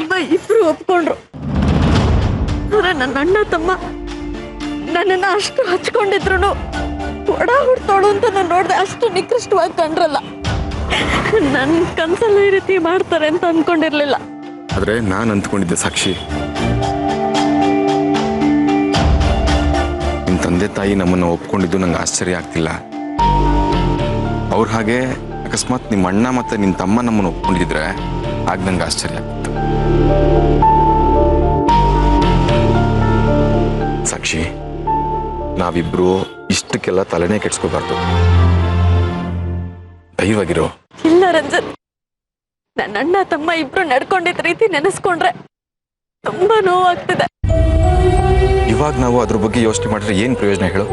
ಅಮ್ಮ ಇಬ್ರು ಒಪ್ಕೊಂಡ್ರು. ಆದ್ರೆ ನನ್ನ ಅಣ್ಣ ತಮ್ಮ ನನ್ನನ್ನ ಅಷ್ಟು ಹಚ್ಕೊಂಡಿದ್ರು ಒಡ ಹುಡ್ತಾಳು ಅಂತ ನಾನು ನೋಡ್ದೆ. ಅಷ್ಟು ನಿಕೃಷ್ಟವಾಗಿ ಕಂಡ್ರಲ್ಲ. ನನ್ ಕನ್ಸಲ್ಲಿ ಈ ರೀತಿ ಮಾಡ್ತಾರೆ ಅಂತ ಅನ್ಕೊಂಡಿರ್ಲಿಲ್ಲ. ಆದ್ರೆ ನಾನು ಅಂದ್ಕೊಂಡಿದ್ದೆ ಸಾಕ್ಷಿ, ನಿಮ್ ತಂದೆ ತಾಯಿ ನಮ್ಮನ್ನ ಒಪ್ಕೊಂಡಿದ್ದು ನಂಗೆ ಆಶ್ಚರ್ಯ ಆಗ್ತಿಲ್ಲ. ಅವ್ರ ಹಾಗೆ ಅಕಸ್ಮಾತ್ ನಿಮ್ಮ ಅಣ್ಣ ಮತ್ತೆ ನಿನ್ ತಮ್ಮ ನಮ್ಮನ್ನ ಒಪ್ಕೊಂಡಿದ್ರೆ ಆಗ ನಂಗೆ ಆಶ್ಚರ್ಯ ಆಗ್ತಿತ್ತು. ಸಾಕ್ಷಿ, ನಾವಿಬ್ರು ಇಷ್ಟಕ್ಕೆಲ್ಲ ತಲೆನೇ ಕೆಡ್ಸ್ಕೋಬಾರ್ದು. ಧೈರ್ಯವಾಗಿರೋ. ಇಲ್ಲ ರಂಜನ್, ನನ್ನ ಅಣ್ಣ ತಮ್ಮ ಇಬ್ರು ನಡ್ಕೊಂಡಿದ್ದ ರೀತಿ ನೆನೆಸ್ಕೊಂಡ್ರೆ ತುಂಬಾ ನೋವಾಗ್ತಿದೆ. ಇವಾಗ ನಾವು ಅದ್ರ ಬಗ್ಗೆ ಯೋಚನೆ ಮಾಡಿದ್ರೆ ಏನ್ ಪ್ರಯೋಜನ ಹೇಳು?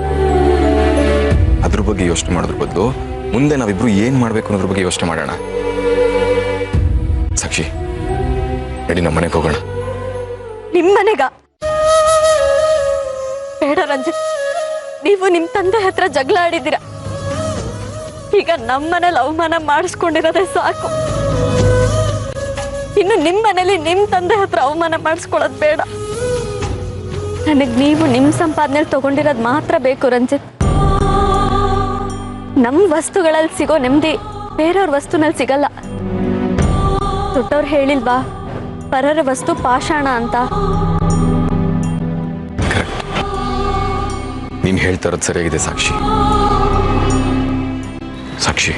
ಅದ್ರ ಬಗ್ಗೆ ಯೋಚನೆ ಮಾಡೋದ್ರ ಬದಲು ಮುಂದೆ ನಾವಿಬ್ರು ಏನ್ ಮಾಡ್ಬೇಕು ಅನ್ನೋದ್ರ ಬಗ್ಗೆ ಯೋಚನೆ ಮಾಡೋಣ. ಸಾಕ್ಷಿ, ನಡಿ ನಮ್ಮ ಮನೆಗೆ ಹೋಗೋಣ. ನಿಮ್ಮನೆಗ ಬೇಡ ರಂಜನ್, ನೀವು ನಿಮ್ ತಂದೆ ಹತ್ರ ಜಗಳ ಆಡಿದ್ದೀರ. ಈಗ ನಮ್ಮನೇಲಿ ಅವಮಾನ ಮಾಡಿಸ್ಕೊಂಡಿರೋದೇ ಸಾಕು. ಇನ್ನು ನಿಮ್ ಮನೇಲಿ ನಿಮ್ ತಂದೆ ಹತ್ರ ಅವಮಾನ ಮಾಡಿಸ್ಕೊಳ್ಳೋದು ಬೇಡ. ನನಗ್ ನೀವು ನಿಮ್ ಸಂಪಾದನೆಯಲ್ಲಿ ತಗೊಂಡಿರೋದು ಮಾತ್ರ ಬೇಕು ರಂಜಿತ್. ನಮ್ ವಸ್ತುಗಳಲ್ಲಿ ಸಿಗೋ ನೆಮ್ಮದಿ ಬೇರೆಯವ್ರ ವಸ್ತುನಲ್ಲಿ ಸಿಗಲ್ಲ. ದೊಡ್ಡವ್ರು ಹೇಳಿಲ್ವಾ, ಪರರ ವಸ್ತು ಪಾಷಾಣ ಅಂತ. ನೀನ್ ಹೇಳ್ತಾ ಇರೋದು ಸರಿಯಾಗಿದೆ ಸಾಕ್ಷಿ. ಸಾಕ್ಷಿ,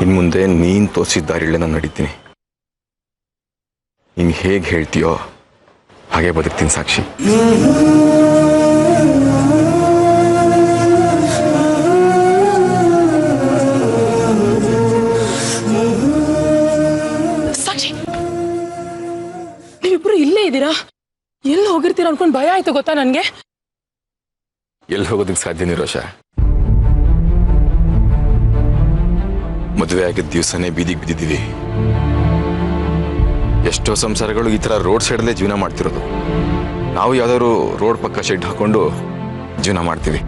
ಇನ್ ಮುಂದೆ ನೀನ್ ತೋರಿಸಿದ ದಾರಿಯಲ್ಲೇ ನಾನು ನಡೀತೀನಿ. ನೀನ್ ಹೇಗೆ ಹೇಳ್ತೀಯೋ ಹಾಗೆ ಬದುಕ್ತೀನಿ ಸಾಕ್ಷಿ. ಸಾಕ್ಷಿ, ನೀವಿಬ್ರು ಇಲ್ಲೇ ಇದ್ದೀರಾ? ಎಲ್ಲಿ ಹೋಗಿರ್ತೀರಾ ಅನ್ಕೊಂಡು ಭಯ ಆಯ್ತು ಗೊತ್ತಾ ನನ್ಗೆ. ಎಲ್ಲಿ ಹೋಗೋದಕ್ಕೆ ಸಾಧ್ಯ ನಿರೋಷ? ಮದುವೆ ಆಗಿದ್ದ ದಿವಸನೇ ಬೀದಿಗೆ ಬಿದ್ದಿದ್ದೀವಿ. ಎಷ್ಟೋ ಸಂಸಾರಗಳು ಈ ತರ ರೋಡ್ ಸೈಡಲ್ಲೇ ಜೀವನ ಮಾಡ್ತಿರೋದು. ನಾವು ಯಾವ್ದಾದ್ರು ರೋಡ್ ಪಕ್ಕ ಶೆಡ್ ಹಾಕೊಂಡು ಜೀವನ ಮಾಡ್ತೀವಿ.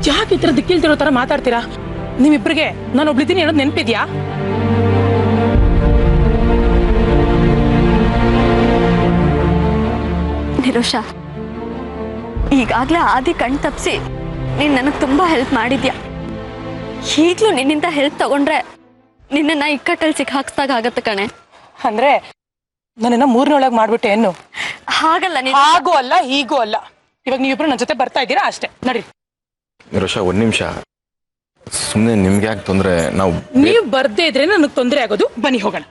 ಯಾಕೆ ಈ ತರ ದಿಕ್ಕಿಲ್ತಿರೋ ತರ ಮಾತಾಡ್ತೀರಾ? ನಿಮ್ಮಿಬ್ರಿಗೆ ನಾನು ಒಬ್ಳಿದ್ದೀನಿ ಹೇಳೋದು ನೆನಪಿದ್ಯಾ? ನಿರೋಷ, ಈಗಾಗ್ಲೇ ಆದಿ ಕಣ್ ತಪ್ಸಿ ನೀನ್ ನನಗ್ ತುಂಬಾ ಹೆಲ್ಪ್ ಮಾಡಿದ್ಯಾ. ಈಗ್ಲೂ ನಿನ್ನಿಂದ ಹೆಲ್ಪ್ ತಗೊಂಡ್ರೆ ನಿನ್ನ ಇಕ್ಕಟ್ಟಲ್ಲಿ ಸಿಕ್ಕಾಕ್ಸ್ದಾಗ ಆಗತ್ತೆ ಕಣೆ. ಅಂದ್ರೆ ನನ್ನನ್ನ ಮೂರನೊಳಗೆ ಮಾಡ್ಬಿಟ್ಟೆ ಏನು? ಹಾಗಲ್ಲ. ಹಾಗೂ ಅಲ್ಲ ಹೀಗೂ ಅಲ್ಲ. ಇವಾಗ ನೀವಿಬ್ರು ನನ್ನ ಜೊತೆ ಬರ್ತಾ ಇದ್ದೀರಾ ಅಷ್ಟೇ, ನಡಿ. ನಿರೋಷ, ಒಂದ್ ನಿಮಿಷ ಸುಮ್ಮನೆ. ನಿಮ್ಗೆ ಯಾಕೆ ತೊಂದ್ರೆ? ನೀವು ಬರ್ದೇ ಇದ್ರೆ ನನಗೆ ತೊಂದರೆ ಆಗೋದು. ಬನ್ನಿ ಹೋಗೋಣ.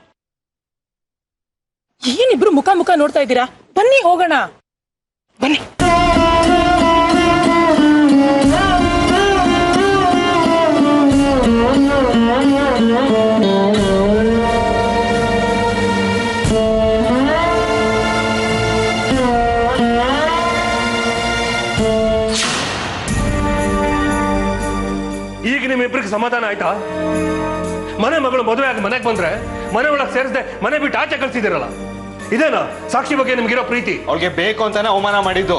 ಏನಿಬ್ರು ಮುಖ ಮುಖ ನೋಡ್ತಾ ಇದ್ದೀರಾ? ಬನ್ನಿ ಹೋಗೋಣ, ಬನ್ನಿ. ಈಗ ನಿಮ್ಮಿಬ್ರಿಗೆ ಸಮಾಧಾನ ಆಯ್ತಾ? ಮನೆ ಮಗಳು ಮದುವೆ ಆಗಿ ಮನೆಗೆ ಬಂದ್ರೆ ಮನೆ ಒಳಗೆ ಸೇರಿಸದೆ ಮನೆ ಬಿಟ್ಟು ಆಚೆ ಕಳ್ಸಿದಿರಲ್ಲ, ಇದೇನಾ ಸಾಕ್ಷಿ ಬಗ್ಗೆ ನಿಮ್ಗಿರೋ ಪ್ರೀತಿ? ಅವಳಿಗೆ ಬೇಕು ಅಂತಾನೆ ಅವಮಾನ ಮಾಡಿದ್ದು.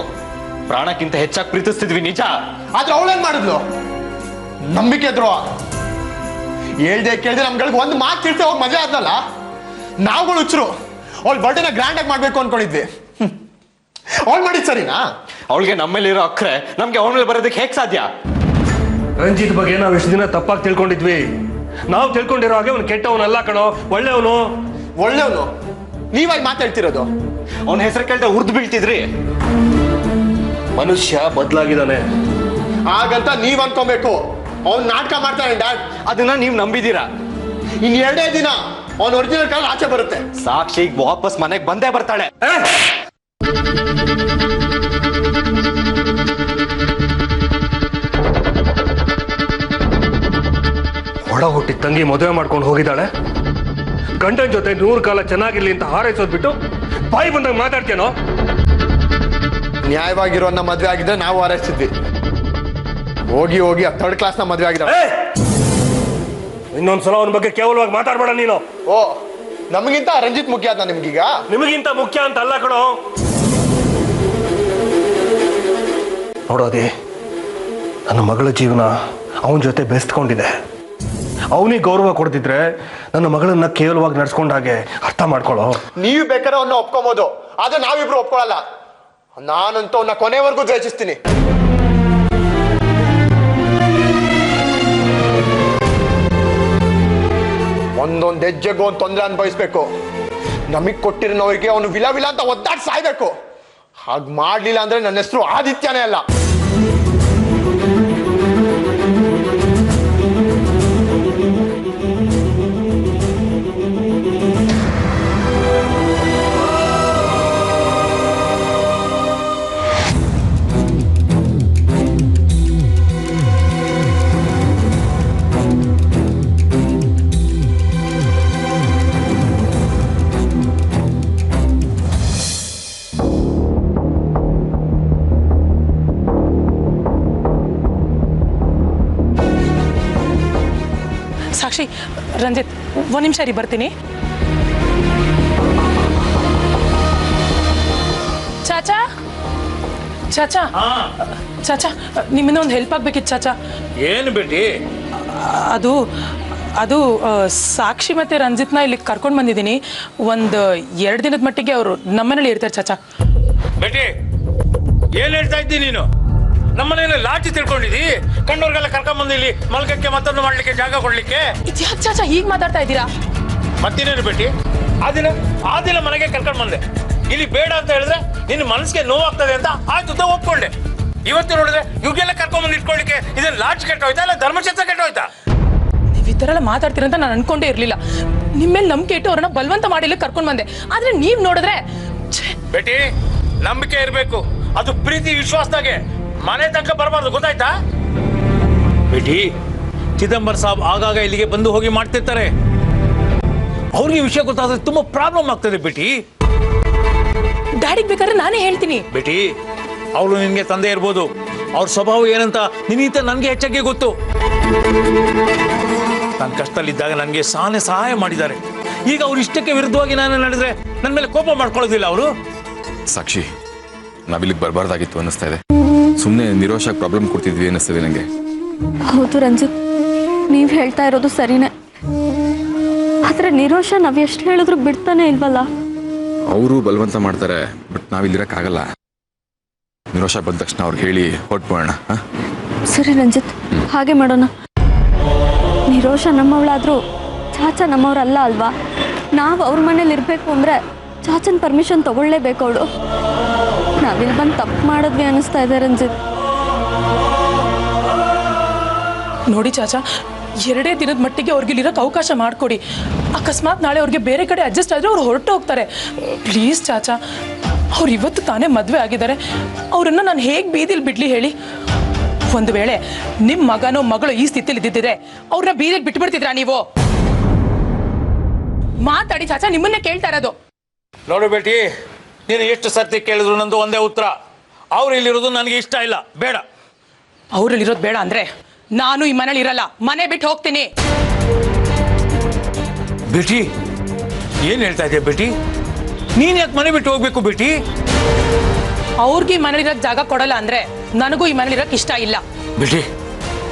ಪ್ರಾಣಕ್ಕಿಂತ ಹೆಚ್ಚಾಗಿ ಪ್ರೀತಿಸ್ತಿದ್ವಿ ನಿಜ. ಆದ್ರೆ ಅವಳೇನ್ ಮಾಡಿದ್ಲು? ನಂಬಿಕೆ ದ್ರೋಹ. ಹೇಳ್ದೆ ಕೇಳ್ದೆ ನಮ್ಗಳಿಗೆ ಒಂದು ಮಾತು ತಿಳ್ಸಿ ಅವ್ರು ಮಜಾ ಆದ್ನಲ್ಲ. ನಾವುಗಳು ಹುಚ್ಚರು ಅವಳ ಬರ್ಡೇನ ಗ್ರ್ಯಾಂಡ್ ಆಗಿ ಮಾಡ್ಬೇಕು ಅನ್ಕೊಂಡಿದ್ವಿ. ಅವಳು ಮಾಡಿದ್ ಸರಿನಾ? ಅವಳಿಗೆ ನಮ್ಮಲ್ಲಿರೋ ಅಕ್ರೆ ನಮ್ಗೆ ಅವಳ ಮೇಲೆ ಬರೋದಕ್ಕೆ ಹೇಗ್ ಸಾಧ್ಯ? ರಂಜಿತ್ ಬಗ್ಗೆ ನಾವು ಇಷ್ಟು ದಿನ ತಪ್ಪಾಗಿ ತಿಳ್ಕೊಂಡಿದ್ವಿ. ನಾವು ತಿಳ್ಕೊಂಡಿರೋ ಹಾಗೆ ಅವ್ನು ಕೆಟ್ಟವನಲ್ಲ ಕಣೋ, ಒಳ್ಳೆಯವನು. ಒಳ್ಳೆಯವನು? ನೀವಾಗಿ ಮಾತಾಡ್ತಿರೋದು? ಅವನ ಹೆಸರು ಕೇಳ್ದೆ ಉರ್ದು ಬೀಳ್ತಿದ್ರಿ. ಮನುಷ್ಯ ಬದಲಾಗಿದ್ದಾನೆ ಹಾಗಂತ ನೀವ್ ಅನ್ಕೋಬೇಕು. ಅವ್ನ್ ನಾಟಕ ಮಾಡ್ತಾನೆ ಡ್ಯಾಡ್. ಅದನ್ನ ನೀವ್ ನಂಬಿದೀರಾ? ಇನ್ 2 ದಿನ ಅವ್ನ ಒರಿಜಿನಲ್ ಕಾಲ್ ಆಚೆ ಬರುತ್ತೆ. ಸಾಕ್ಷಿ ವಾಪಸ್ ಮನೆಗೆ ಬಂದೇ ಬರ್ತಾಳೆ. ಒಡ ಹುಟ್ಟಿ ತಂಗಿ ಮದುವೆ ಮಾಡ್ಕೊಂಡು ಹೋಗಿದ್ದಾಳೆ. ಗಂಡನ ಜೊತೆ 100 ಕಾಲ ಚೆನ್ನಾಗಿರ್ಲಿ ಅಂತ ಹಾರೈಸೋದ್ ಬಿಟ್ಟು ಬಾಯಿ ಬಂದಾಗ ಮಾತಾಡ್ತೇನೋ? ನ್ಯಾಯವಾಗಿರೋ ಮದ್ವೆ ಆಗಿದ್ರೆ ನಾವು ಹಾರೈಸ್ತಿದ್ವಿ. ಹೋಗಿ ಹೋಗಿ 3rd ಕ್ಲಾಸ್ನ ಮದ್ವೆ ಆಗಿದ್ದಾಳೆ. ಇನ್ನೊಂದ್ಸಲ ಅವನ ಬಗ್ಗೆ ಕೇವಲವಾಗಿ ಮಾತಾಡ್ಬೇಡ ನೀನು. ಓ, ನಮಗಿಂತ ರಂಜಿತ್ ಮುಖ್ಯ ಆದ ನಿಮ್ಗೀಗ? ನಿಮಗಿಂತ ಮುಖ್ಯ ಅಂತ ಅಲ್ಲ ಕಣೋ. ನೋಡೋದಿ, ನನ್ನ ಮಗಳ ಜೀವನ ಅವನ ಜೊತೆ ಬೆಸ್ತ್ಕೊಂಡಿದೆ. ಅವನಿಗೆ ಗೌರವ ಕೊಡ್ತಿದ್ರೆ ನನ್ನ ಮಗಳನ್ನ ಕೇವಲವಾಗಿ ನಡ್ಸ್ಕೊಂಡ ಹಾಗೆ ಅರ್ಥ ಮಾಡ್ಕೊಳ್ಳೋ. ನೀವು ಬೇಕಾದ್ರೆ ಅವನ್ನ ಒಪ್ಕೊಬೋದು, ಆದ್ರೆ ನಾವಿಬ್ರು ಒಪ್ಕೊಳ್ಳಲ್ಲ. ನಾನಂತೂ ಅವನ್ನ ಕೊನೆವರೆಗೂ ದ್ವೇಷಿಸ್ತೀನಿ. ಒಂದೊಂದು ಹೆಜ್ಜೆಗೂ ಒಂದು ತೊಂದರೆ ಅನುಭವಿಸ್ಬೇಕು. ನಮಗ್ ಕೊಟ್ಟಿರೋನವರಿಗೆ ಅವನು ವಿಲ ವಿಲ ಅಂತ ಒದ್ದಾಡಿ ಸಾಯ್ಬೇಕು. ಹಾಗೆ ಮಾಡ್ಲಿಲ್ಲ ಅಂದ್ರೆ ನನ್ನ ಹೆಸರು ಆದಿತ್ಯನೇ ಅಲ್ಲ. ಸಾಕ್ಷಿ, ರಂಜಿತ್, ಒಂದು ನಿಮಿಷ ರೀ, ಬರ್ತೀನಿ. ಚಾಚಾ ಚಾಚಾ ಚಾಚಾ, ನಿಮ್ಮಿಂದ ಒಂದು ಹೆಲ್ಪ್ ಆಗ್ಬೇಕಿತ್ತು ಚಾಚಾ. ಏನು ಬೇಟಿ? ಅದು ಅದು ಸಾಕ್ಷಿ ಮತ್ತೆ ರಂಜಿತ್ನ ಇಲ್ಲಿ ಕರ್ಕೊಂಡು ಬಂದಿದ್ದೀನಿ. ಒಂದು 2 ದಿನದ ಮಟ್ಟಿಗೆ ಅವರು ನಮ್ಮನೇಲಿ ಇರ್ತಾರೆ ಚಾಚಾ. ಬೇಟಿ, ಏನ್ ಹೇಳ್ತಾ ಇದ್ದೀನಿ ನೀನು? ನಮ್ಮನೇಲಿ ಲಾಠಿ ತಿಳ್ಕೊಂಡಿದ್ದಿ? ಕಂಡವ್ರಿಗೆಲ್ಲ ಕರ್ಕೊಂಡ್ಬಂದು ಇಲ್ಲಿ ಮಲ್ಕಕ್ಕೆ ಮತ್ತೊಂದು ಮಾಡ್ಲಿಕ್ಕೆ ಜಾಗ ಕೊಡ್ಲಿಕ್ಕೆ? ಇದ್ಯಾಕೆ ಚಾಚಾ ಹೀಗೆ ಮಾತಾಡ್ತಾ ಇದ್ದೀರಾ? ಮತ್ತೇನೇನು ಬೇಟಿ, ಆ ದಿನ ಮನೆಗೆ ಕರ್ಕೊಂಡು ಬಂದೆ. ಇಲ್ಲಿ ಬೇಡ ಅಂತ ಹೇಳಿದ್ರೆ ನಿನ್ನ ಮನಸ್ಸಿಗೆ ನೋವಾಗ್ತದೆ ಅಂತ ಆಯ್ತು ಒಪ್ಕೊಂಡೆ. ಇವತ್ತು ನೋಡಿದ್ರೆ ಇವ್ರಿಗೆಲ್ಲ ಕರ್ಕೊಂಡ್ಬಂದು ಇಟ್ಕೊಳ್ಳಿಕ್ಕೆ ಇದನ್ನ ಲಾಡ್ಜ್ ಕೆಟ್ಟೋಯ್ತಾ ಇಲ್ಲ ಧರ್ಮಛತ್ರ ಕೆಟ್ಟೋಯ್ತಾ? ನೀವು ಈ ಥರ ಎಲ್ಲ ಮಾತಾಡ್ತೀರಂತ ನಾನು ಅನ್ಕೊಂಡೇ ಇರಲಿಲ್ಲ. ನಿಮ್ಮ ಮೇಲೆ ನಂಬಿಕೆ ಇಟ್ಟು ಅವ್ರನ್ನ ಬಲವಂತ ಮಾಡಿಲ್ಲ ಕರ್ಕೊಂಡು ಬಂದೆ. ಆದ್ರೆ ನೀವು ನೋಡಿದ್ರೆ ಬೇಟಿ, ನಂಬಿಕೆ ಇರಬೇಕು, ಅದು ಪ್ರೀತಿ ವಿಶ್ವಾಸದಾಗೆ. ಮನೆ ತನಕ ಬರಬಾರ್ದು, ಗೊತ್ತಾಯ್ತಾ? ಬೇಟಿ, ಚಿದಂಬರ ಸಾಬ್ ಆಗಾಗ ಇಲ್ಲಿಗೆ ಬಂದು ಹೋಗಿ ಮಾಡ್ತಿರ್ತಾರೆ. ಅವ್ರಿಗೆ ವಿಷಯ ಗೊತ್ತಾದ್ರೆ ತುಂಬಾ ಪ್ರಾಬ್ಲಮ್ ಆಗ್ತದೆ ಬೇಟಿ. ಡ್ಯಾಡಿಗೆ ಬೇಕಾದ್ರೆ ನಾನೇ ಹೇಳ್ತೀನಿ. ಬೇಟಿ, ಅವಳು ನಿನ್ಗೆ ತಂದೆ ಇರ್ಬೋದು, ಅವ್ರ ಸ್ವಭಾವ ಏನಂತ ನಿನ್ನಿಂತ ನನ್ಗೆ ಹೆಚ್ಚಾಗಿ ಗೊತ್ತು. ನಾನು ಕಷ್ಟದಲ್ಲಿದ್ದಾಗ ನನಗೆ ಸಹಾಯ ಮಾಡಿದ್ದಾರೆ. ಈಗ ಅವ್ರು ಇಷ್ಟಕ್ಕೆ ವಿರುದ್ಧವಾಗಿ ನಾನು ನಡೆದ್ರೆ ನನ್ನ ಮೇಲೆ ಕೋಪ ಮಾಡ್ಕೊಳ್ಳೋದಿಲ್ಲ ಅವರು. ಸಾಕ್ಷಿ, ನಾವಿಲ್ಲಿಗೆ ಬರಬಾರ್ದಾಗಿತ್ತು ಅನ್ನಿಸ್ತಾ ಇದೆ. ಸುಮ್ಮನೆ ನಿರೋಷಾಗಿ ಪ್ರಾಬ್ಲಮ್ ಕೊಡ್ತಿದ್ವಿ ಅನ್ನಿಸ್ತದೆ ನನಗೆ. ಹೌದು ರಂಜಿತ್, ನೀವು ಹೇಳ್ತಾ ಇರೋದು ಸರಿನೇ. ಆದ್ರೆ ನಿರೋಷ ನಾವ್ ಎಷ್ಟು ಹೇಳಿದ್ರು ಬಿಡ್ತಾನೆ ಇಲ್ವಲ್ಲ. ಅವರು ಬಲವಂತ ಮಾಡ್ತಾರೆ, ಬಟ್ ನಾವಿಲ್ಲಿರಕ್ಕಾಗಲ್ಲ. ನಿರೋಷ ಬಂದ ತಕ್ಷಣ ಅವ್ರಿಗೆ ಹೇಳಿ ಹೊರಟ್ಬೋಣ. ಸರಿ ರಂಜಿತ್, ಹಾಗೆ ಮಾಡೋಣ. ನಿರೋಷ ನಮ್ಮವಳಾದ್ರೂ ಚಾಚಾ ನಮ್ಮವ್ರಲ್ಲ ಅಲ್ವಾ? ನಾವು ಅವ್ರ ಮನೇಲಿ ಇರ್ಬೇಕು ಅಂದ್ರೆ ಚಾಚನ್ ಪರ್ಮಿಷನ್ ತಗೊಳ್ಳೇಬೇಕು ಅವಳು. ನಾವಿಲ್ಲಿ ಬಂದು ತಪ್ಪು ಮಾಡಿದ್ವಿ ಅನಿಸ್ತಾ ಇದೆ ರಂಜಿತ್. ನೋಡಿ ಚಾಚಾ, 2 ದಿನದ ಮಟ್ಟಿಗೆ ಅವ್ರಿಗೆ ಇಲ್ಲಿರೋಕೆ ಅವಕಾಶ ಮಾಡಿಕೊಡಿ. ಅಕಸ್ಮಾತ್ ನಾಳೆ ಅವ್ರಿಗೆ ಬೇರೆ ಕಡೆ ಅಡ್ಜಸ್ಟ್ ಆದರೆ ಅವ್ರು ಹೊರಟು ಹೋಗ್ತಾರೆ. ಪ್ಲೀಸ್ ಚಾಚಾ, ಅವ್ರು ಇವತ್ತು ತಾನೇ ಮದುವೆ ಆಗಿದ್ದಾರೆ. ಅವರನ್ನು ನಾನು ಹೇಗೆ ಬೀದಿಲಿ ಬಿಡ್ಲಿ ಹೇಳಿ? ಒಂದು ವೇಳೆ ನಿಮ್ಮ ಮಗನೋ ಮಗಳು ಈ ಸ್ಥಿತಿಲಿ ಇದ್ದಿದ್ದರೆ ಅವ್ರನ್ನ ಬೀದಿಲಿ ಬಿಟ್ಬಿಡ್ತಿದ್ರಾ ನೀವು? ಮಾತಾಡಿ ಚಾಚಾ, ನಿಮ್ಮನ್ನೇ ಕೇಳ್ತಾ ಇರೋದು. ನೋಡು ಬೇಟಿ, ನೀನು ಎಷ್ಟು ಸರ್ತಿ ಕೇಳಿದ್ರು ನಂದು ಒಂದೇ ಉತ್ತರ. ಅವ್ರು ಇಲ್ಲಿರೋದು ನನಗೆ ಇಷ್ಟ ಇಲ್ಲ, ಬೇಡ. ಅವ್ರಲ್ಲಿರೋದು ಬೇಡ ಅಂದ್ರೆ ನಾನು ಈ ಮನೇಲಿ ಇರಲ್ಲ, ಮನೆ ಬಿಟ್ಟು ಹೋಗ್ತೀನಿ. ಬೇಟಿ, ಏನ್ ಹೇಳ್ತಾ ಇದೆಯಾ ಬೇಟಿ? ನೀನ್ ಯಾಕೆ ಮನೆ ಬಿಟ್ಟು ಹೋಗ್ಬೇಕು ಬೇಟಿ? ಅವ್ರಿಗೆ ಈ ಮನೇಲಿ ಇರೋಕ್ ಜಾಗ ಕೊಡಲ್ಲ ಅಂದ್ರೆ ನನಗೂ ಈ ಮನೇಲಿ ಇರೋಕ್ ಇಷ್ಟ ಇಲ್ಲ. ಬೇಟಿ,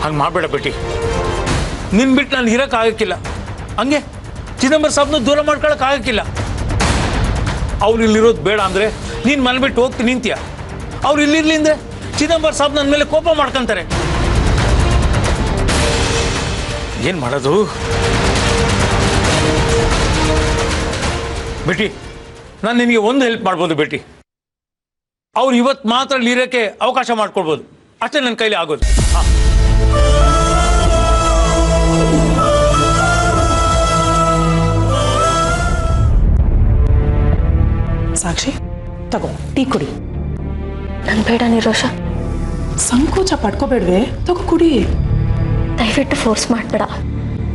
ಹಂಗೆ ಮಾಡಬೇಡ ಬೇಟಿ. ನಿನ್ ಬಿಟ್ಟು ನಾನು ಇರಕ್ ಆಗಕ್ಕಿಲ್ಲ. ಹಂಗೆ ಚಿದಂಬರ ಸಾಬ್ನ ದೂರ ಮಾಡ್ಕೊಳಕ್ ಆಗಕ್ಕಿಲ್ಲ. ಅವ್ರು ಇಲ್ಲಿರೋದು ಬೇಡ ಅಂದ್ರೆ ನೀನ್ ಮನೆ ಬಿಟ್ಟು ಹೋಗ್ತೀನಿ ನಿಂತ್ಯ. ಅವ್ರು ಇಲ್ಲಿರ್ಲಿ ಅಂದ್ರೆ ಚಿದಂಬರ ಸಾಬ್ ನನ್ನ ಮೇಲೆ ಕೋಪ ಮಾಡ್ಕೊಂತಾರೆ. ಏನ್ ಮಾಡೋದು ಬೇಟಿ? ನಾನು ನಿನಗೆ ಒಂದು ಹೆಲ್ಪ್ ಮಾಡ್ಬೋದು ಬೇಟಿ. ಅವ್ರು ಇವತ್ತು ಮಾತ್ರ ಇರೋಕ್ಕೆ ಅವಕಾಶ ಮಾಡ್ಕೊಡ್ಬೋದು, ಅಷ್ಟೇ ನನ್ನ ಕೈಲಿ ಆಗೋದು. ಸಾಕ್ಷಿ, ತಗೋ ಟೀ ಕುಡಿ. ನನ್ ಬೇಡ ನಿರೋಷ. ಸಂಕೋಚ ಪಡ್ಕೋಬೇಡ್ವೆ, ತಗೋ ಕುಡಿ. ದಯವಿಟ್ಟು ಫೋರ್ಸ್ ಮಾಡಬೇಡ,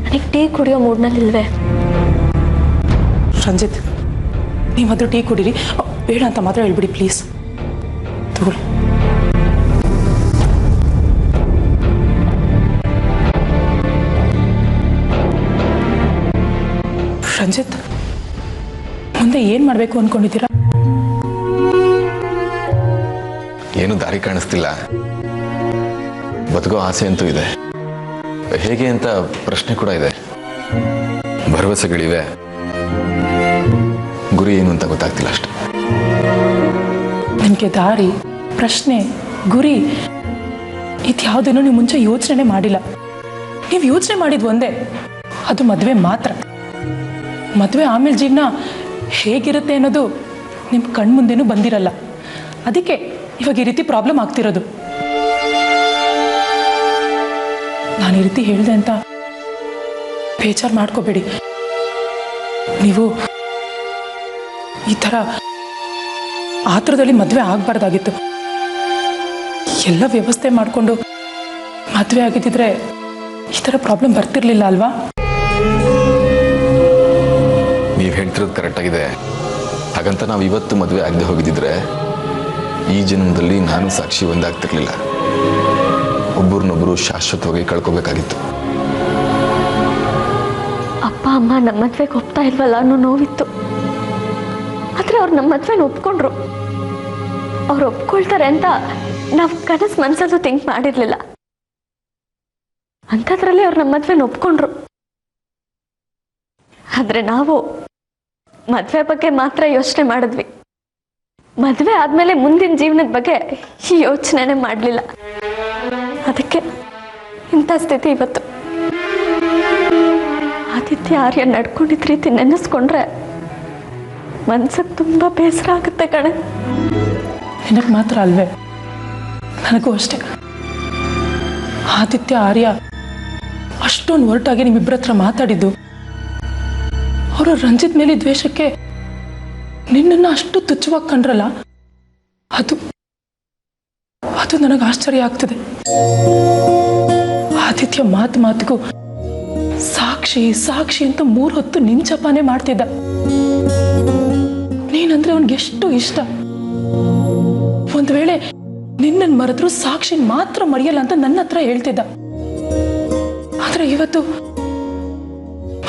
ನನಗೆ ಟೀ ಕುಡಿಯೋ ಮೂಡ್ನಲ್ಲಿ ಇಲ್ವೇ. ರಂಜಿತ್, ನೀವಾದ್ರೂ ಟೀ ಕುಡೀರಿ. ಬೇಡ ಅಂತ ಮಾತ್ರ ಹೇಳ್ಬಿಡಿ ಪ್ಲೀಸ್. ತಗೊಳ್ಳಿ. ರಂಜಿತ್, ಮುಂದೆ ಏನ್ ಮಾಡ್ಬೇಕು ಅನ್ಕೊಂಡಿದ್ದೀರಾ? ಏನು ದಾರಿ ಕಾಣಿಸ್ತಿಲ್ಲ. ಬದುಕೋ ಆಸೆ ಅಂತೂ ಇದೆ. ಹೇಗೆ ಅಂತ ಪ್ರಶ್ನೆ ಕೂಡ ಇದೆ, ಭರವಸೆಗಳಿವೆ, ಗುರಿ ಏನು ಅಂತ ಗೊತ್ತಾಗ್ತಿಲ್ಲ ಅಷ್ಟೆ. ನಿಮಗೆ ದಾರಿ, ಪ್ರಶ್ನೆ, ಗುರಿ ಇದ್ಯಾವುದೇನೋ ನೀವು ಮುಂಚೆ ಯೋಚನೆ ಮಾಡಿಲ್ಲ. ನೀವು ಯೋಚನೆ ಮಾಡಿದ್ ಒಂದೇ, ಅದು ಮದುವೆ ಮಾತ್ರ. ಮದುವೆ ಆಮೇಲೆ ಜೀವನ ಹೇಗಿರುತ್ತೆ ಅನ್ನೋದು ನಿಮ್ಮ ಕಣ್ಮುಂದೆನೂ ಬಂದಿರಲ್ಲ. ಅದಕ್ಕೆ ಇವಾಗ ಈ ರೀತಿ ಪ್ರಾಬ್ಲಮ್ ಆಗ್ತಿರೋದು. ನಾನು ಈ ರೀತಿ ಹೇಳಿದೆ ಅಂತ ಬೇಜಾರು ಮಾಡ್ಕೋಬೇಡಿ. ನೀವು ಈ ಥರ ಆತರದಲ್ಲಿ ಮದುವೆ ಆಗಬಾರ್ದಾಗಿತ್ತು. ಎಲ್ಲ ವ್ಯವಸ್ಥೆ ಮಾಡಿಕೊಂಡು ಮದುವೆ ಆಗಿದ್ದಿದ್ರೆ ಈ ಥರ ಪ್ರಾಬ್ಲಮ್ ಬರ್ತಿರ್ಲಿಲ್ಲ ಅಲ್ವಾ? ನೀವು ಹೇಳ್ತಿರೋದು ಕರೆಕ್ಟಾಗಿದೆ. ಹಾಗಂತ ನಾವು ಇವತ್ತು ಮದುವೆ ಆಗದೆ ಹೋಗಿದ್ದಿದ್ರೆ ಈ ಜನ್ಮದಲ್ಲಿ ನಾನು ಸಾಕ್ಷಿ ಒಂದಾಗ್ತಿರ್ಲಿಲ್ಲ. ಒಬ್ಬರನ್ನೊಬ್ಬರು ಶಾಶ್ವತವಾಗಿ ಕಳ್ಕೋಬೇಕಾಗಿತ್ತು. ಅಪ್ಪ ಅಮ್ಮ ನಮ್ಮ ಮದ್ವೆಗೆ ಒಪ್ತಾ ಇಲ್ವಲ್ಲ ಅನ್ನೋ ನೋವಿತ್ತು. ಆದ್ರೆ ಅವ್ರು ನಮ್ಮ ಮದ್ವೆನ ಒಪ್ಕೊಂಡ್ರು. ಅವ್ರು ಒಪ್ಕೊಳ್ತಾರೆ ಅಂತ ನಾವು ಕನಸು ಮನಸ್ಸಲ್ಲೂ ಥಿಂಕ್ ಮಾಡಿರ್ಲಿಲ್ಲ. ಅಂಥದ್ರಲ್ಲಿ ಅವ್ರು ನಮ್ಮ ಮದ್ವೆನ ಒಪ್ಕೊಂಡ್ರು. ಆದ್ರೆ ನಾವು ಮದ್ವೆ ಬಗ್ಗೆ ಮಾತ್ರ ಯೋಚನೆ ಮಾಡಿದ್ವಿ. ಮದ್ವೆ ಆದ್ಮೇಲೆ ಮುಂದಿನ ಜೀವನದ ಬಗ್ಗೆ ಯೋಚನೆನೇ ಮಾಡಲಿಲ್ಲ. ಅದಕ್ಕೆ ಇಂಥ ಸ್ಥಿತಿ ಇವತ್ತು. ಆದಿತ್ಯ ಆರ್ಯ ನಡ್ಕೊಂಡಿದ್ದ ರೀತಿ ನೆನೆಸ್ಕೊಂಡ್ರೆ ಮನ್ಸಿಗೆ ತುಂಬಾ ಬೇಸರ ಆಗುತ್ತೆ ಕಣೆ. ನಿನಗೆ ಮಾತ್ರ ಅಲ್ವೇ, ನನಗೂ ಅಷ್ಟೇ. ಆದಿತ್ಯ ಆರ್ಯ ಅಷ್ಟೊಂದು ಒರಟಾಗಿ ನಿಮ್ಮಿಬ್ಬರ ಹತ್ರ ಮಾತಾಡಿದ್ದು, ಅವರು ರಂಜಿತ್ ಮೇಲೆ ದ್ವೇಷಕ್ಕೆ ನಿನ್ನನ್ನು ಅಷ್ಟು ತುಚ್ಛವಾಗಿ ಕಂಡ್ರಲ್ಲ, ಅದು ನನಗೆ ಆಶ್ಚರ್ಯ ಆಗ್ತಿದೆ. ಆದಿತ್ಯ ಮಾತಿಗೂ ಸಾಕ್ಷಿ ಸಾಕ್ಷಿ ಅಂತ 3 ಹೊತ್ತು ನಿನ್ ಜಪಾನೆ ಮಾಡ್ತಿದ್ದ. ನೀನಂದ್ರೆ ಅವನ್ಗೆ ಎಷ್ಟು ಇಷ್ಟ. ಒಂದ್ ವೇಳೆ ನಿನ್ನನ್ನು ಮರೆದ್ರು ಸಾಕ್ಷಿ ಮಾತ್ರ ಮರೆಯಲ್ಲ ಅಂತ ನನ್ನ ಹತ್ರ ಹೇಳ್ತಿದ್ದ. ಆದ್ರೆ ಇವತ್ತು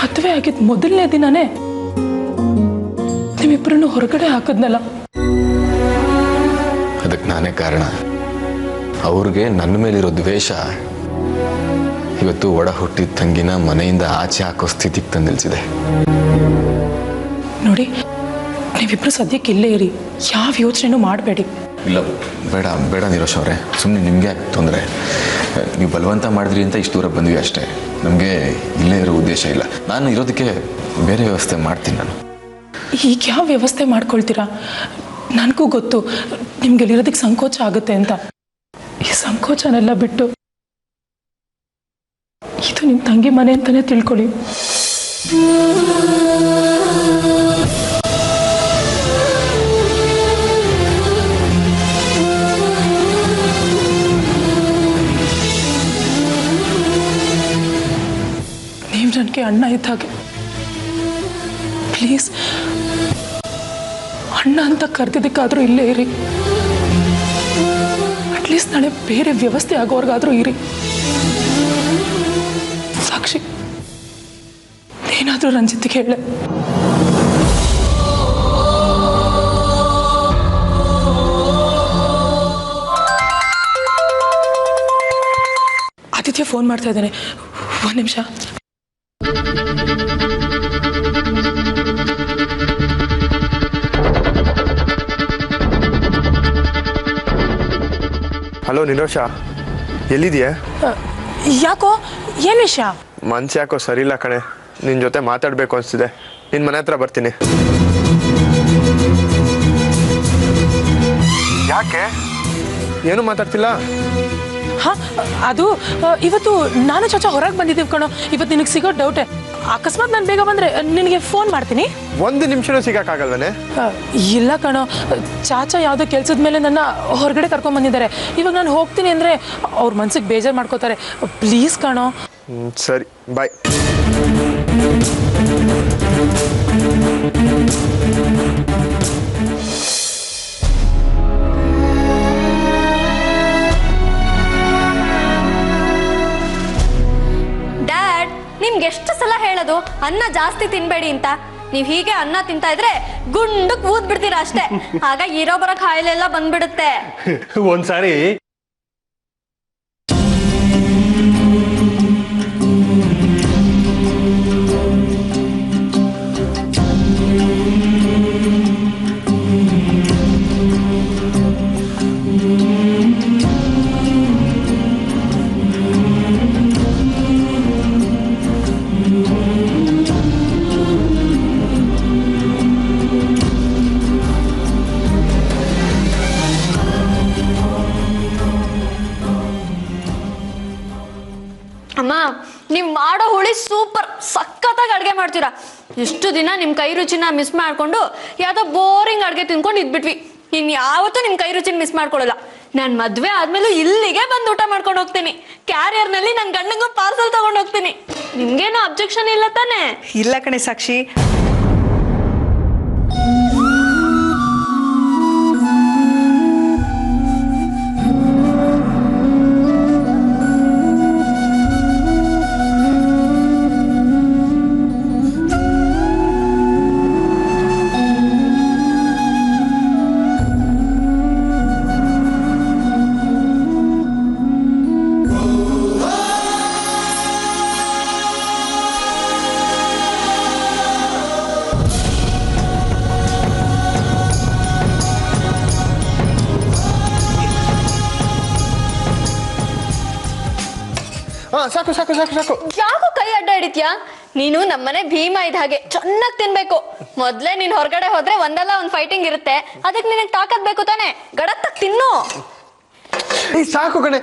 ಮದುವೆ ಆಗಿದ್ ಮೊದಲನೇ ದಿನನೇ ನಿಮ್ಮಿಬ್ಬರನ್ನು ಹೊರಗಡೆ ಹಾಕದ್ನಲ್ಲ. ಅದಕ್ಕೆ ನಾನೇ ಕಾರಣ. ಅವ್ರಿಗೆ ನನ್ನ ಮೇಲಿರೋ ದ್ವೇಷ ಇವತ್ತು ಒಡ ಹುಟ್ಟಿದ ತಂಗಿನ ಮನೆಯಿಂದ ಆಚೆ ಹಾಕೋ ಸ್ಥಿತಿಗೆ ತಂದು ನಿಲ್ಸಿದೆ. ನೋಡಿ, ನೀವಿಬ್ರು ಸದ್ಯಕ್ಕೆ ಇಲ್ಲೇ ಇರಿ, ಯಾವ ಯೋಚನೆನೂ ಮಾಡಬೇಡಿ. ಇಲ್ಲ, ಬೇಡ ಬೇಡ ನಿರೋಶ್ ಅವರೇ, ಸುಮ್ಮನೆ ನಿಮಗೆ ಯಾಕೆ ತೊಂದರೆ? ನೀವು ಬಲವಂತ ಮಾಡಿದ್ರಿ ಅಂತ ಇಷ್ಟು ದೂರ ಬಂದ್ವಿ ಅಷ್ಟೇ. ನಮಗೆ ಇಲ್ಲೇ ಇರೋ ಉದ್ದೇಶ ಇಲ್ಲ. ನಾನು ಇರೋದಕ್ಕೆ ಬೇರೆ ವ್ಯವಸ್ಥೆ ಮಾಡ್ತೀನಿ. ನಾನು ಈಗ ಯಾವ ವ್ಯವಸ್ಥೆ ಮಾಡ್ಕೊಳ್ತೀರಾ? ನನಗೂ ಗೊತ್ತು ನಿಮ್ಗೆ ಇರೋದಕ್ಕೆ ಸಂಕೋಚ ಆಗುತ್ತೆ ಅಂತ. ಈ ಸಂಕೋಚನೆಲ್ಲ ಬಿಟ್ಟು ಇದು ನಿಮ್ಮ ತಂಗಿ ಮನೆ ಅಂತಾನೆ ತಿಳ್ಕೊಳ್ಳಿ. ನೀವು ನನಗೆ ಅಣ್ಣ ಇದ್ದಾಗೆ. ಪ್ಲೀಸ್, ಅಣ್ಣ ಅಂತ ಕರೆದಿದ್ದಕ್ಕಾದ್ರೂ ಇಲ್ಲೇ ಇರಿ. ಅಟ್ಲೀಸ್ಟ್ ನಾಳೆ ಬೇರೆ ವ್ಯವಸ್ಥೆ ಆಗೋರ್ಗಾದ್ರೂ ಇರಿ. ಸಾಕ್ಷಿ, ಏನಾದ್ರೂ ರಂಜಿತ್ಗೆ ಹೇಳ. ಆದಿತ್ಯ ಫೋನ್ ಮಾಡ್ತಾ ಇದ್ದಾನೆ, 1 ನಿಮಿಷ. ಹಲೋ ನಿರೋಷ, ಎಲ್ಲಿದೆಯಾ? ಯಾಕೋ, ಏನು ವಿಷಯ? ಮನ್ಸು ಯಾಕೋ ಸರಿ ಇಲ್ಲ ಕಣೆ. ನಿನ್ನ ಜೊತೆ ಮಾತಾಡಬೇಕು ಅನಿಸ್ತಿದೆ. ನಿನ್ನ ಮನೆ ಹತ್ರ ಬರ್ತೀನಿ. ಯಾಕೆ ಏನು ಮಾತಾಡ್ತಿಲ್ಲ? ಹಾಂ, ಅದು ಇವತ್ತು ನಾನು ಚಾಚಾ ಹೊರಗೆ ಬಂದಿದ್ದೀವಿ ಕಣೋ. ಇವತ್ತು ನಿನಗೆ ಸಿಗೋ ಡೌಟೆ. ಅಕಸ್ಮಾತ್ ನಾನು ಬೇಗ ಬಂದರೆ ನಿನಗೆ ಫೋನ್ ಮಾಡ್ತೀನಿ. 1 ನಿಮಿಷನೂ ಸಿಗೋಕ್ಕಾಗಲ್ವೇ? ಇಲ್ಲ ಕಣೋ, ಚಾಚಾ ಯಾವುದೋ ಕೆಲಸದ ಮೇಲೆ ನನ್ನ ಹೊರಗಡೆ ಕರ್ಕೊಂಡ್ಬಂದಿದ್ದಾರೆ. ಇವಾಗ ನಾನು ಹೋಗ್ತೀನಿ ಅಂದರೆ ಅವ್ರ ಮನ್ಸಿಗೆ ಬೇಜಾರು ಮಾಡ್ಕೋತಾರೆ. ಪ್ಲೀಸ್ ಕಣೋ. ಸರಿ, ಬಾಯ್. ಡ್ಯಾಡ್, ನಿಮ್ಗೆ ಎಷ್ಟು ಸಲ ಹೇಳೋದು ಅನ್ನ ಜಾಸ್ತಿ ತಿನ್ಬೇಡಿ ಅಂತ? ನೀವ್ ಹೀಗೆ ಅನ್ನ ತಿಂತಾ ಇದ್ರೆ ಗುಂಡಕ್ ಊದ್ ಬಿಡ್ತೀರಾ ಅಷ್ಟೇ. ಆಗ ಇರೋ ಬರೋ ಕಾಯಿಲೆ ಎಲ್ಲ ಬಂದ್ಬಿಡುತ್ತೆ. ಒಂದ್ಸಾರಿ ಅಮ್ಮ ನೀವು ಮಾಡೋ ಹುಳಿ ಸೂಪರ್, ಸಖತ್ತಾಗಿ ಅಡುಗೆ ಮಾಡ್ತೀರಾ. ಇಷ್ಟು ದಿನ ನಿಮ್ಮ ಕೈ ರುಚಿನ ಮಿಸ್ ಮಾಡ್ಕೊಂಡು ಯಾವುದೋ ಬೋರಿಂಗ್ ಅಡುಗೆ ತಿನ್ಕೊಂಡು ಇದ್ಬಿಟ್ವಿ. ಇನ್ನು ಯಾವತ್ತೂ ನಿಮ್ಮ ಕೈ ರುಚಿನ ಮಿಸ್ ಮಾಡ್ಕೊಳ್ಳಲ್ಲ. ನಾನು ಮದುವೆ ಆದ್ಮೇಲೂ ಇಲ್ಲಿಗೆ ಬಂದು ಊಟ ಮಾಡ್ಕೊಂಡು ಹೋಗ್ತೀನಿ. ಕ್ಯಾರಿಯರ್ನಲ್ಲಿ ನನ್ನ ಗಂಡಂಗೂ ಪಾರ್ಸಲ್ ತಗೊಂಡು ಹೋಗ್ತೀನಿ. ನಿಮ್ಗೇನು ಅಬ್ಜೆಕ್ಷನ್ ಇಲ್ಲ ತಾನೇ? ಇಲ್ಲ ಕಣೆ ಸಾಕ್ಷಿ. ಸಾಕು ಸಾಕು ಸಾಕು ಸಾಕು. ಯಾಕೋ ಕೈ ಅಡ್ಡ ಹಿಡಿತ್ಯಾ? ನೀನು ನಮ್ಮನೆ ಭೀಮ ಇದ್ದ ಹಾಗೆ ಚೆನ್ನಾಗಿ ತಿನ್ಬೇಕು. ಮೊದ್ಲೇ ನೀನ್ ಹೊರಗಡೆ ಹೋದ್ರೆ ಒಂದಲ್ಲ ಒಂದ್ ಫೈಟಿಂಗ್ ಇರುತ್ತೆ. ಅದಕ್ಕೆ ನಿನಗೆ ತಾಕತ್ ಬೇಕು ತಾನೆ, ಗಡತ್ತಾಗ ತಿನ್ನು. ಸಾಕು ಕಣೆ.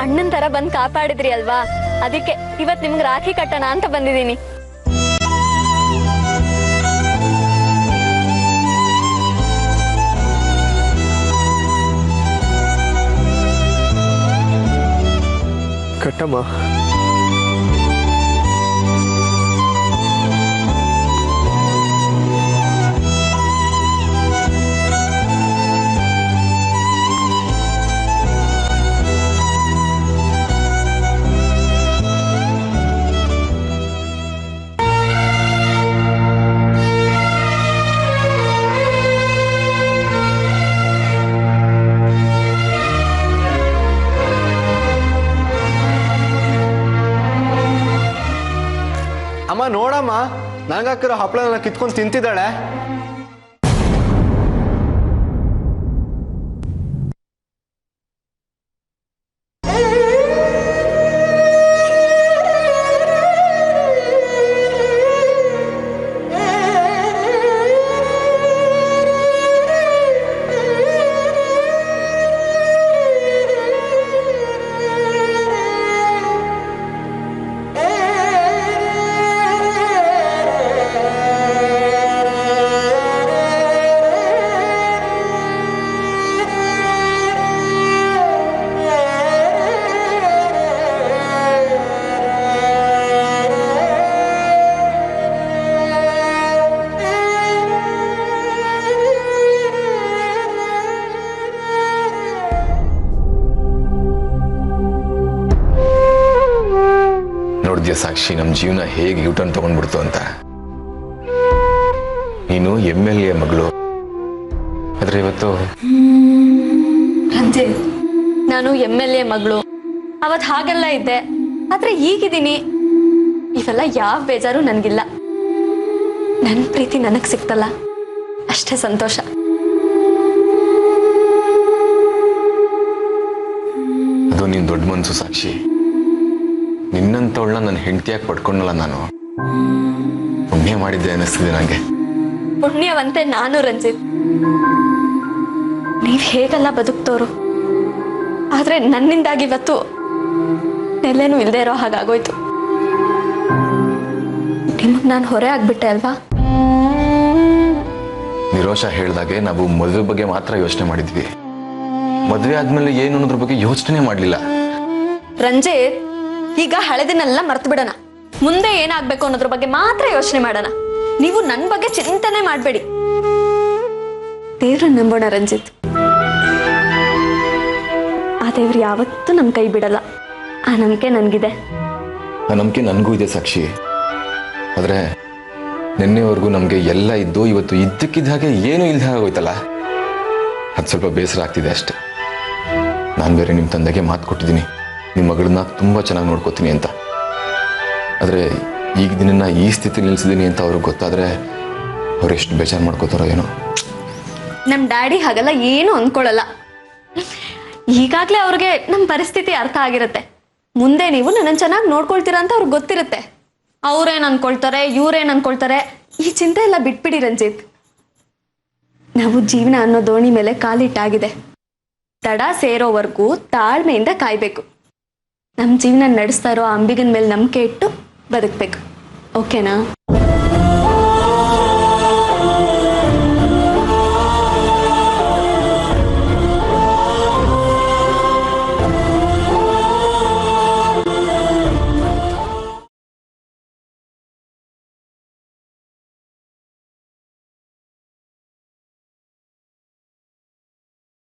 ಅಣ್ಣನ್ ತರ ಬಂದ್ ಕಾಪಾಡಿದ್ರಿ ಅಲ್ವಾ, ಅದಕ್ಕೆ ಇವತ್ ನಿಮ್ಗೆ ರಾಖಿ ಕಟ್ಟೋಣ ಅಂತ ಬಂದಿದ್ದೀನಿ. ಕಟ್ಟಮ್ಮ. ಅಮ್ಮ ನೋಡಮ್ಮ, ನನಗಾಕಿರೋ ಹಪ್ಪಳನ ಕಿತ್ಕೊಂಡು ತಿಂತಿದ್ದಾಳೆ. ನೋಡಿದ್ಯಾ ಸಾಕ್ಷಿ, ನಮ್ಮ ಜೀವನ ಹೇಗೆ ಯೂಟರ್ನ್ ತಗೊಂಡ್ಬಿಡ್ತು ಅಂತ. ನೀನು MLA ಮಗಳು, ಆದ್ರೆ ಇವತ್ತು ನಾನು MLA ಮಗಳು. ಅವತ್ ಹಾಗೆಲ್ಲ ಇದ್ದೆ, ಆದ್ರೆ ಈಗಿದ್ದೀನಿ. ಇವೆಲ್ಲ ಯಾವ ಬೇಜಾರು ನನ್ಗಿಲ್ಲ. ನನ್ ಪ್ರೀತಿ ನನಗ್ ಸಿಕ್ತಲ್ಲ, ಅಷ್ಟೇ ಸಂತೋಷ. ಅದು ನೀನ್ ದೊಡ್ಡ ಮನ್ಸು ಸಾಕ್ಷಿ. ನಿನ್ನಂತವಳನ್ನ ನನ್ನ ಹೆಂಡತಿಯಾಗಿ ಪಡ್ಕೊಂಡಲ್ಲ, ನಾನು ಪುಣ್ಯ ಮಾಡಿದ್ದೆ ಅನ್ನಿಸ್ತಿದೆ ನನಗೆ. ಪುಣ್ಯವಂತೆ ನಾನು ರಂಜಿತ್. ನೀವ್ ಹೇಗೆಲ್ಲ ಬದುಕ್ತೋರು, ಆದ್ರೆ ನನ್ನಿಂದಾಗಿ ಇವತ್ತು ನೆಲೆನೂ ಇಲ್ದೇ ಇರೋ ಹಾಗಾಗೋಯ್ತು. ನಿಮಗ್ ನಾನು ಹೊರೆ ಆಗ್ಬಿಟ್ಟೆ ಅಲ್ವಾ? ನಿರೋಷ ಹೇಳ್ದಾಗೆ ನಾವು ಮದುವೆ ಬಗ್ಗೆ ಮಾತ್ರ ಯೋಚನೆ ಮಾಡಿದ್ವಿ. ಮದುವೆ ಆದ್ಮೇಲೆ ಏನು ಅನ್ನೋದ್ರ ಬಗ್ಗೆ ಯೋಚನೆ ಮಾಡ್ಲಿಲ್ಲ. ರಂಜಿತ್, ಈಗ ಹಳೆದಿನೆಲ್ಲ ಮರ್ತು ಬಿಡೋಣ. ಮುಂದೆ ಏನಾಗ್ಬೇಕು ಅನ್ನೋದ್ರ ಬಗ್ಗೆ ಮಾತ್ರ ಯೋಚನೆ ಮಾಡೋಣ. ನೀವು ನನ್ನ ಬಗ್ಗೆ ಚಿಂತನೆ ಮಾಡಬೇಡಿ. ದೇವ್ರನ್ನ ನಂಬೋಣ ರಂಜಿತ್. ಆ ದೇವ್ರು ಯಾವತ್ತೂ ನಮ್ಮ ಕೈ ಬಿಡಲ್ಲ. ಆ ನಂಬಿಕೆ ನನಗಿದೆ. ಆ ನಂಬಿಕೆ ನನಗೂ ಇದೆ ಸಾಕ್ಷಿ. ಆದ್ರೆ ನಿನ್ನೆವರೆಗೂ ನಮಗೆ ಎಲ್ಲ ಇದ್ದು ಇವತ್ತು ಇದ್ದಕ್ಕಿದ್ದ ಹಾಗೆ ಏನೂ ಇಲ್ದ ಹೋಯ್ತಲ್ಲ, ಅದು ಸ್ವಲ್ಪ ಬೇಸರ ಆಗ್ತಿದೆ ಅಷ್ಟೆ. ನಾನು ಬೇರೆ ನಿಮ್ಮ ತಂದೆಗೆ ಮಾತು ಕೊಟ್ಟಿದ್ದೀನಿ, ನಿಮ್ಮ ಮಗಳನ್ನ ತುಂಬ ಚೆನ್ನಾಗಿ ನೋಡ್ಕೋತೀನಿ ಅಂತ. ಆದರೆ ಈಗ ದಿನನ್ನ ಈ ಸ್ಥಿತಿ ನಿಲ್ಲಿಸಿದ್ದೀನಿ ಅಂತ ಅವ್ರಿಗೆ ಗೊತ್ತಾದರೆ ಅವ್ರು ಎಷ್ಟು ಬೇಜಾರು ಮಾಡ್ಕೋತಾರೋ ಏನೋ. ನಮ್ಮ ಡ್ಯಾಡಿ ಹಾಗೆಲ್ಲ ಏನು ಅಂದ್ಕೊಳ್ಳಲ್ಲ. ಈಗಾಗಲೇ ಅವ್ರಿಗೆ ನಮ್ಮ ಪರಿಸ್ಥಿತಿ ಅರ್ಥ ಆಗಿರುತ್ತೆ. ಮುಂದೆ ನೀವು ನನ್ನನ್ನು ಚೆನ್ನಾಗಿ ನೋಡ್ಕೊಳ್ತೀರಾ ಅಂತ ಅವ್ರಿಗೆ ಗೊತ್ತಿರುತ್ತೆ. ಅವ್ರೇನು ಅನ್ಕೊಳ್ತಾರೆ, ಇವ್ರೇನು ಅನ್ಕೊಳ್ತಾರೆ, ಈ ಚಿಂತೆ ಎಲ್ಲ ಬಿಟ್ಬಿಡಿ ರಂಜಿತ್. ನಾವು ಜೀವನ ಅನ್ನೋ ದೋಣಿ ಮೇಲೆ ಕಾಲಿಟ್ಟಾಗಿದೆ. ತಡ ಸೇರೋವರೆಗೂ ತಾಳ್ಮೆಯಿಂದ ಕಾಯ್ಬೇಕು. ನಮ್ಮ ಜೀವನ ನಡೆಸ್ತಾ ಇರೋ ಅಂಬಿಗನ ಮೇಲೆ ನಂಬಿಕೆ ಇಟ್ಟು ಬದುಕಬೇಕು. ಓಕೆನಾ?